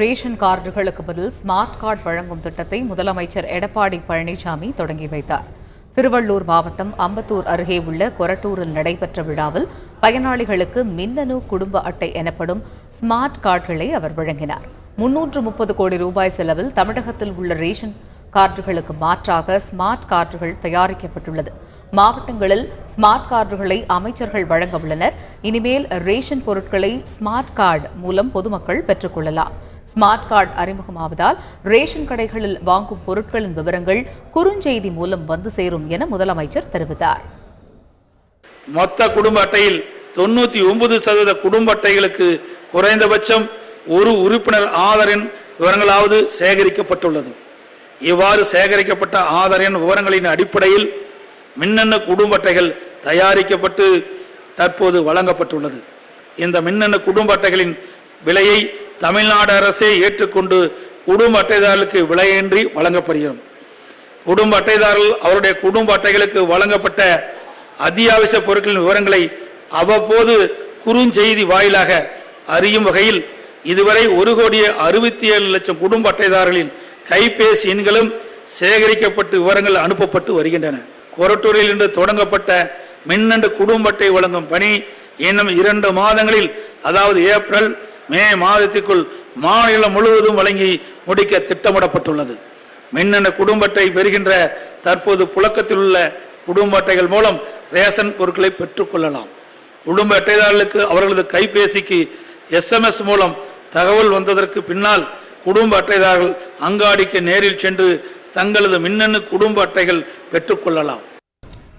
Ration கார்டுகளுக்கு பதில் smart card வழங்கும் திட்டத்தை முதலமைச்சர் எடப்பாடி பழனிசாமி தொடங்கி வைத்தார். திருவள்ளூர் மாவட்டம் அம்பத்தூர் அருகே உள்ள கொரட்டூரில் நடைபெற்ற விழாவில் பயனாளிகளுக்கு மின்னணு குடும்ப அட்டை எனப்படும் ஸ்மார்ட் கார்டுகளை அவர் வழங்கினார். 330 கோடி ரூபாய் செலவில் தமிழகத்தில் உள்ள ரேஷன் கார்டுகளுக்கு மாற்றாக ஸ்மார்ட் கார்டுகள் தயாரிக்கப்பட்டுள்ளது. மாவட்டங்களில் ஸ்மார்ட் கார்டுகளை அமைச்சர்கள் வழங்க உள்ளனர். இனிமேல் ரேஷன் பொருட்களை ஸ்மார்ட் கார்டு மூலம் பொதுமக்கள் பெற்றுக் கொள்ளலாம். ஸ்மார்ட் கார்டு அறிமுகமாவதால் ரேஷன் கடைகளில் வாங்கும் பொருட்களின் விவரங்கள் குறுஞ்செய்தி மூலம் வந்து சேரும் என முதலமைச்சர் தெரிவித்தார். மொத்த குடும்ப அட்டையில் 99% குடும்ப அட்டைகளுக்கு குறைந்தபட்சம் ஒரு உறுப்பினர் ஆதார் எண் விவரங்களாவது சேகரிக்கப்பட்டுள்ளது. இவ்வாறு சேகரிக்கப்பட்ட ஆதார் எண் விவரங்களின் அடிப்படையில் மின்னணு குடும்ப அட்டைகள் தயாரிக்கப்பட்டு தற்போது வழங்கப்பட்டுள்ளது. இந்த மின்னணு குடும்ப அட்டைகளின் விலையை தமிழ்நாடு அரசே ஏற்றுக்கொண்டு குடும்ப அட்டைதாரர்களுக்கு விலையின்றி வழங்கப்படுகிறது. குடும்ப அட்டைதாரர்கள் அவருடைய குடும்ப அட்டைகளுக்கு வழங்கப்பட்ட அத்தியாவசிய பொருட்களின் விவரங்களை அவ்வப்போது குறுஞ்செய்தி வாயிலாக அறியும் வகையில் இதுவரை 1,67,00,000 குடும்ப அட்டைதாரர்களின் கைபேசி எண்களும் சேகரிக்கப்பட்டு விவரங்கள் அனுப்பப்பட்டு வருகின்றன. கொரட்டூரில் இன்று தொடங்கப்பட்ட மின்னணு குடும்ப அட்டை வழங்கும் பணி இன்னும் 2 மாதங்களில், அதாவது ஏப்ரல் மே மாதத்திற்குள் மாநிலம் முழுவதும் வழங்கி முடிக்க திட்டமிடப்பட்டுள்ளது. மின்னணு குடும்ப அட்டை பெறுகின்ற தற்போது புழக்கத்தில் உள்ள குடும்ப அட்டைகள் மூலம் ரேஷன் பொருட்களை பெற்றுக் கொள்ளலாம். குடும்ப அட்டைதாரர்களுக்கு அவர்களது கைபேசிக்கு SMS மூலம் தகவல் வந்ததற்கு பின்னால் குடும்ப அட்டைதாரர்கள் அங்காடிக்கு நேரில் சென்று தங்களது மின்னணு குடும்ப அட்டைகள் பெற்றுக் கொள்ளலாம்.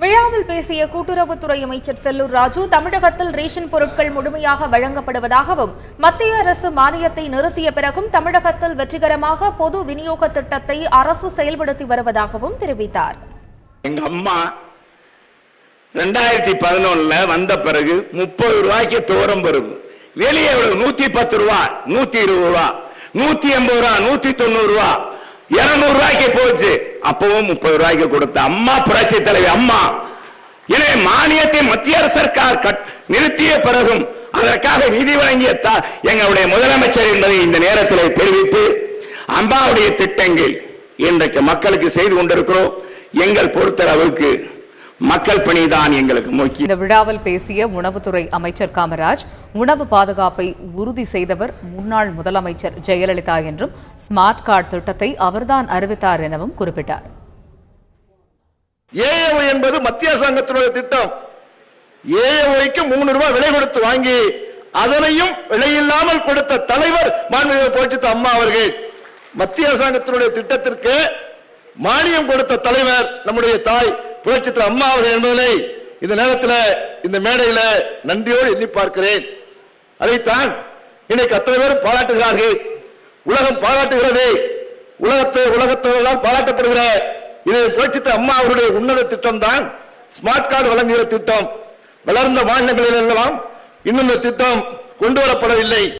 விழாவில் பேசிய கூட்டுறவுத்துறை அமைச்சர் செல்லூர் ராஜு, தமிழகத்தில் ரேஷன் பொருட்கள் முழுமையாக வழங்கப்படுவதாகவும் மத்திய அரசு மானியத்தை நிறுத்திய பிறகும் தமிழகத்தில் வெற்றிகரமாக பொது விநியோக திட்டத்தை அரசு செயல்படுத்தி வருவதாகவும் தெரிவித்தார். எங்க அம்மா 2011 வந்த பிறகு 30 ரூபாய்க்கு தோரம் பருப்பு வெளியே 110 ரூபா, 120 ரூபா, 180 ரூபா, 190 ரூபா, 200 ரூபாய்க்கு போச்சு. அப்பவும் 30 ரூபாய்க்கு கொடுத்த அம்மா புரட்சி தலைவி அம்மா. எனவே மானியத்தை மத்திய அரசு நிறுத்திய பிறகும் அதற்காக நிதி வழங்கிய எங்களுடைய முதலமைச்சர் என்பதை இந்த நேரத்தில் தெரிவித்து, அம்மாவுடைய திட்டங்கள் இன்றைக்கு மக்களுக்கு செய்து கொண்டிருக்கிறோம். எங்கள் பொறுத்தளவுக்கு மக்கள் பணிதான் எங்களுக்கு முக்கியம். இந்த விழாவில் பேசிய உணவுத்துறை அமைச்சர் காமராஜ், உணவு பாதுகாப்பை உறுதி செய்தவர் முன்னாள் முதலமைச்சர் ஜெயலலிதா என்றும் ஸ்மார்ட் கார்டு திட்டத்தை அவர்தான் அறிவித்தார் எனவும் குறிப்பிட்டார். ஏஏஒ என்பது மத்திய அரசாங்கத்தினுடைய திட்டம். ஏஏஒய்க்கு 3 ரூபாய் விலை கொடுத்து வாங்கி அதனையும் விலையில்லாமல் கொடுத்த தலைவர் மாண்புமிகு புரட்சி அம்மா அவர்கள். மத்திய அரசாங்கத்தினுடைய திட்டத்திற்கு மானியம் கொடுத்த தலைவர் நம்முடைய தாய் புரட்சி அம்மா அவர்கள் என்பதனை இந்த நேரத்தில் இந்த மேடையில் நன்றியோடு எண்ணி பார்க்கிறேன். அதைத்தான் இன்னைக்கு அத்தனை பேரும் பாராட்டுகிறார்கள். உலகம் பாராட்டுகிறது. உலகத்தெல்லாம் பாராட்டப்படுகிற இது புரட்சி அம்மா அவருடைய உன்னத திட்டம் தான் ஸ்மார்ட் கார்டு வழங்குகிற திட்டம். வளர்ந்த மாநிலங்களில் எல்லாம் இன்னும் இந்த திட்டம் கொண்டு வரப்படவில்லை.